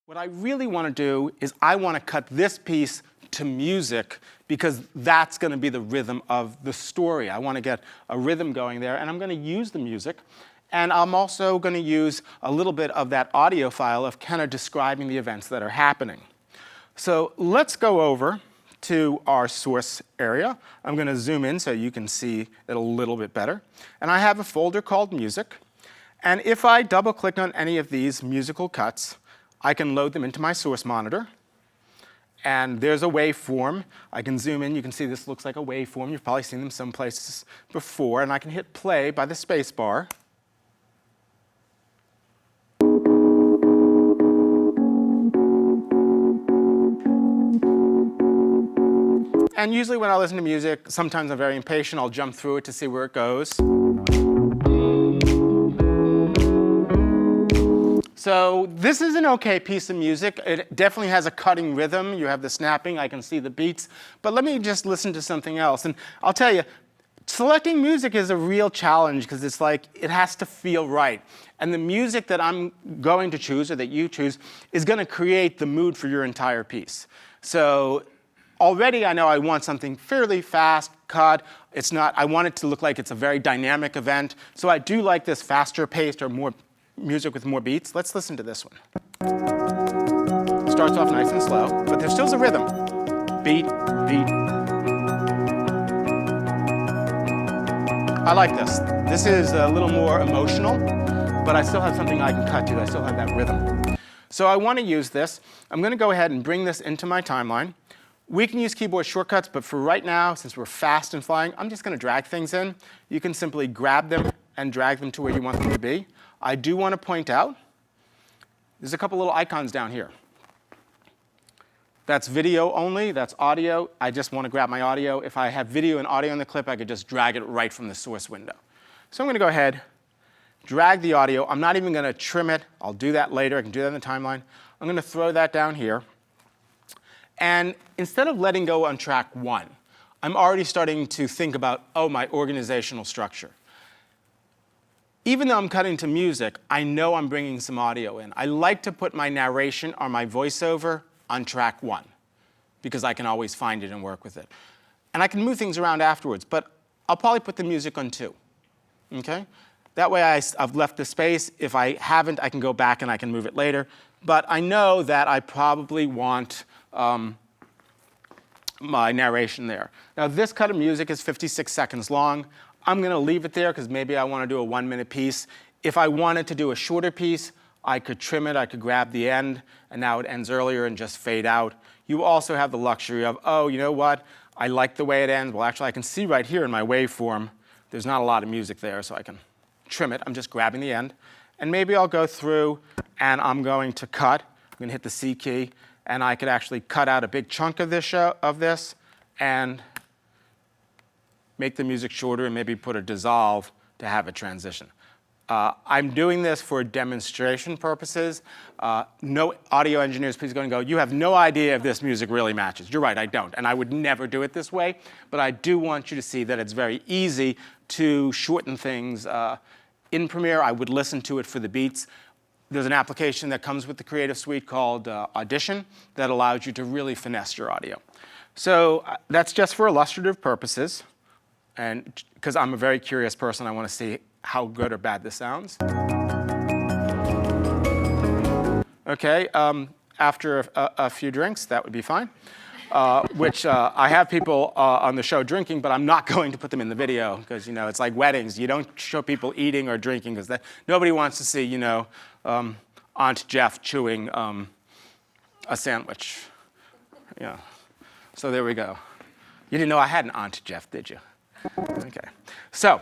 What I really want to do is I want to cut this piece to music because that's going to be the rhythm of the story. I want to get a rhythm going there, and I'm going to use the music. And I'm also going to use a little bit of that audio file of kind of describing the events that are happening. So let's go over to our source area. I'm going to zoom in so you can see it a little bit better. And I have a folder called Music. And if I double-click on any of these musical cuts, I can load them into my source monitor. And there's a waveform. I can zoom in. You can see this looks like a waveform. You've probably seen them some places before. And I can hit play by the space bar. And usually when I listen to music, sometimes I'm very impatient. I'll jump through it to see where it goes. So this is an okay piece of music. It definitely has a cutting rhythm. You have the snapping. I can see the beats. But let me just listen to something else. And I'll tell you, selecting music is a real challenge because it's like it has to feel right. And the music that I'm going to choose or that you choose is going to create the mood for your entire piece. So already I know I want something fairly fast, cut. It's not, I want it to look like it's a very dynamic event. So I do like this faster paced or more music with more beats. Let's listen to this one. Starts off nice and slow, but there still's a rhythm. Beat, beat. I like this. This is a little more emotional, but I still have something I can cut to. I still have that rhythm. So I want to use this. I'm going to go ahead and bring this into my timeline. We can use keyboard shortcuts, but for right now, since we're fast and flying, I'm just going to drag things in. You can simply grab them and drag them to where you want them to be. I do want to point out, there's a couple little icons down here. That's video only, that's audio. I just want to grab my audio. If I have video and audio in the clip, I could just drag it right from the source window. So I'm going to go ahead, drag the audio. I'm not even going to trim it. I'll do that later. I can do that in the timeline. I'm going to throw that down here. And instead of letting go on track 1, I'm already starting to think about, oh, my organizational structure. Even though I'm cutting to music, I know I'm bringing some audio in. I like to put my narration or my voiceover on track 1 because I can always find it and work with it. And I can move things around afterwards, but I'll probably put the music on 2. Okay? That way I've left the space. If I haven't, I can go back and I can move it later. But I know that I probably want my narration there. Now this cut of music is 56 seconds long. I'm going to leave it there because maybe I want to do a 1-minute piece. If I wanted to do a shorter piece, I could trim it. I could grab the end, and now it ends earlier and just fade out. You also have the luxury of, oh, you know what? I like the way it ends. Well, actually, I can see right here in my waveform, there's not a lot of music there, so I can trim it. I'm just grabbing the end. And maybe I'll go through, and I'm going to cut. I'm going to hit the C key, and I could actually cut out a big chunk of this, and make the music shorter and maybe put a dissolve to have a transition. I'm doing this for demonstration purposes. No audio engineers, please go and go, you have no idea if this music really matches. You're right, I don't. And I would never do it this way. But I do want you to see that it's very easy to shorten things. In Premiere, I would listen to it for the beats. There's an application that comes with the Creative Suite called Audition that allows you to really finesse your audio. So that's just for illustrative purposes. And because I'm a very curious person, I want to see how good or bad this sounds. Okay, after a few drinks, that would be fine. Which I have people on the show drinking, but I'm not going to put them in the video because, you know, it's like weddings. You don't show people eating or drinking because nobody wants to see, you know, Aunt Jeff chewing a sandwich. Yeah. So there we go. You didn't know I had an Aunt Jeff, did you? Okay. So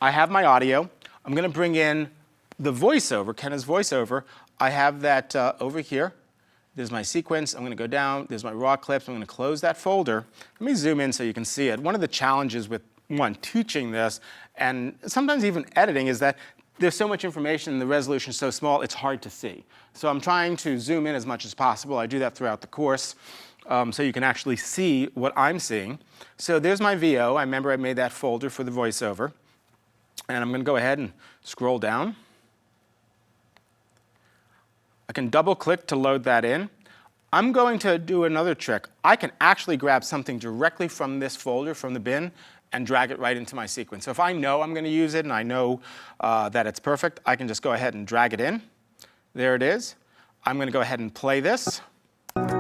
I have my audio. I'm going to bring in the voiceover, Kenna's voiceover. I have that over here. There's my sequence. I'm going to go down. There's my raw clips. I'm going to close that folder. Let me zoom in so you can see it. One of the challenges with, teaching this, and sometimes even editing, is that there's so much information and the resolution is so small, it's hard to see. So I'm trying to zoom in as much as possible. I do that throughout the course. So you can actually see what I'm seeing. So there's my VO. I remember I made that folder for the voiceover. And I'm going to go ahead and scroll down. I can double click to load that in. I'm going to do another trick. I can actually grab something directly from this folder, from the bin, and drag it right into my sequence. So if I know I'm going to use it and I know that it's perfect, I can just go ahead and drag it in. There it is. I'm going to go ahead and play this. Can't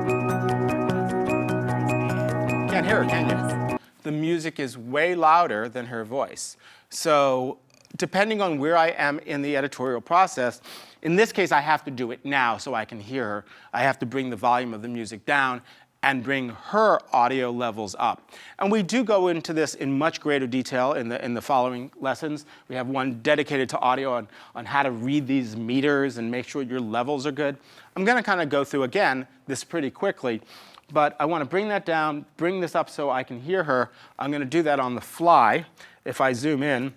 hear her, can you? The music is way louder than her voice. So depending on where I am in the editorial process, in this case, I have to do it now so I can hear her. I have to bring the volume of the music down and bring her audio levels up. And we do go into this in much greater detail in the following lessons. We have one dedicated to audio on how to read these meters and make sure your levels are good. I'm going to kind of go through, again, this pretty quickly. But I want to bring that down, bring this up so I can hear her. I'm going to do that on the fly. If I zoom in,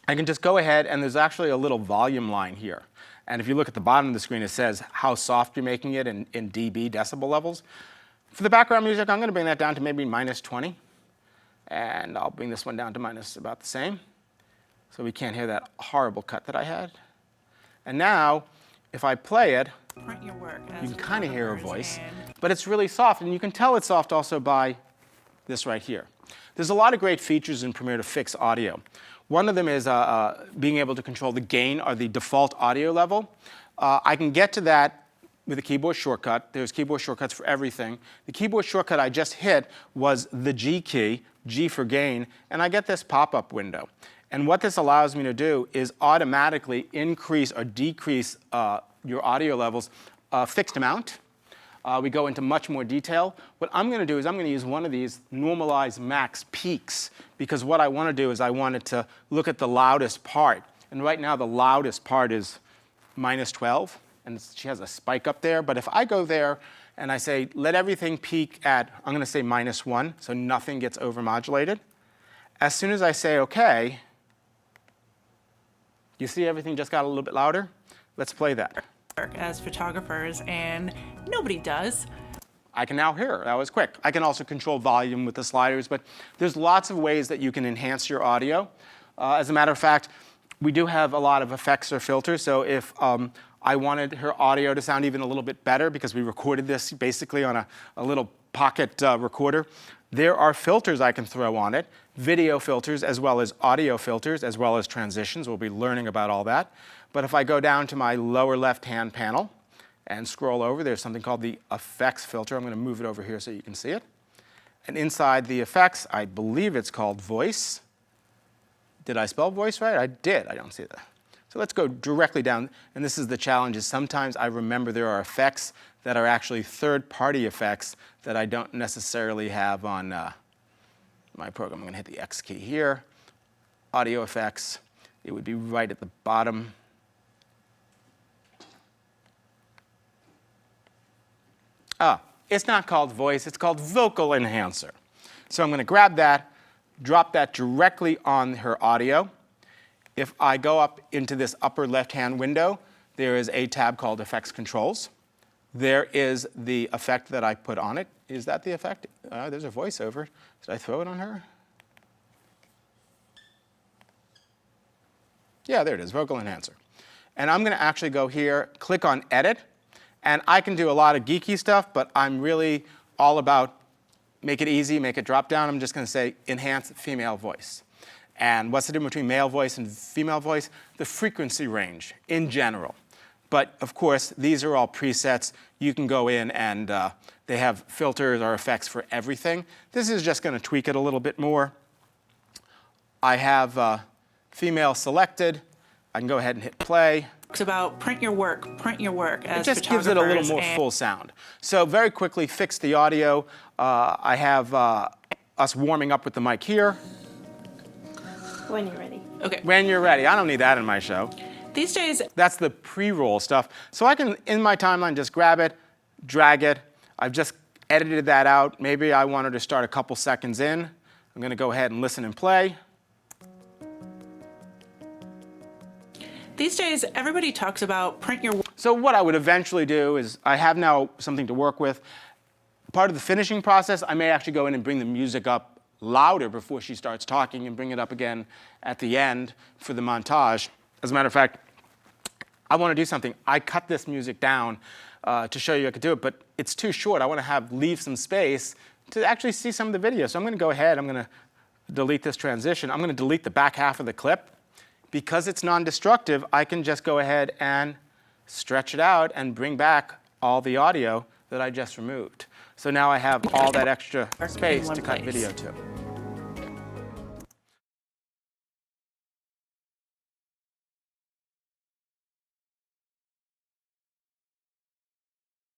I can just go ahead, and there's actually a little volume line here. And if you look at the bottom of the screen, it says how soft you're making it in dB, decibel levels. For the background music, I'm going to bring that down to maybe minus 20. And I'll bring this one down to minus about the same. So we can't hear that horrible cut that I had. And now, if I play it, you can kind of hear her voice. But it's really soft, and you can tell it's soft also by this right here. There's a lot of great features in Premiere to fix audio. One of them is being able to control the gain or the default audio level. I can get to that with a keyboard shortcut. There's keyboard shortcuts for everything. The keyboard shortcut I just hit was the G key, G for gain, and I get this pop-up window. And what this allows me to do is automatically increase or decrease your audio levels a fixed amount. We go into much more detail. What I'm going to do is I'm going to use one of these normalized max peaks, because what I want to do is I want it to look at the loudest part. And right now the loudest part is minus 12, and she has a spike up there. But if I go there and I say let everything peak at, I'm going to say minus 1, so nothing gets overmodulated. As soon as I say OK, you see everything just got a little bit louder? Let's play that. As photographers, and nobody does. I can now hear her. That was quick. I can also control volume with the sliders, but there's lots of ways that you can enhance your audio. As a matter of fact, we do have a lot of effects or filters, so if I wanted her audio to sound even a little bit better, because we recorded this basically on a little pocket recorder, there are filters I can throw on it, video filters as well as audio filters, as well as transitions. We'll be learning about all that. But if I go down to my lower left-hand panel and scroll over, there's something called the effects filter. I'm going to move it over here so you can see it. And inside the effects, I believe it's called voice. Did I spell voice right? I did. I don't see that. So let's go directly down. And this is the challenge, is sometimes I remember there are effects that are actually third-party effects that I don't necessarily have on my program. I'm going to hit the X key here. Audio effects. It would be right at the bottom. It's not called voice, it's called vocal enhancer. So I'm going to grab that, drop that directly on her audio. If I go up into this upper left-hand window, there is a tab called Effects Controls. There is the effect that I put on it. Is that the effect? There's a voiceover. Did I throw it on her? Yeah, there it is, vocal enhancer. And I'm going to actually go here, click on Edit. And I can do a lot of geeky stuff, but I'm really all about make it easy, make it drop down. I'm just going to say enhance female voice. And what's the difference between male voice and female voice? The frequency range in general. But of course, these are all presets. You can go in and they have filters or effects for everything. This is just going to tweak it a little bit more. I have female selected. I can go ahead and hit play. It's about print your work as it just gives it a little more full sound. So very quickly, fix the audio. I have us warming up with the mic here. When you're ready. Okay. When you're ready. I don't need that in my show. These days, that's the pre-roll stuff. So I can, in my timeline, just grab it, drag it. I've just edited that out. Maybe I wanted to start a couple seconds in. I'm going to go ahead and listen and play. These days, everybody talks about print your work. So what I would eventually do is, I have now something to work with. Part of the finishing process, I may actually go in and bring the music up louder before she starts talking and bring it up again at the end for the montage. As a matter of fact, I want to do something. I cut this music down to show you I could do it, but it's too short. I want to leave some space to actually see some of the video. So I'm going to go ahead. I'm going to delete this transition. I'm going to delete the back half of the clip. Because it's non-destructive, I can just go ahead and stretch it out and bring back all the audio that I just removed. So now I have all that extra space to cut video to.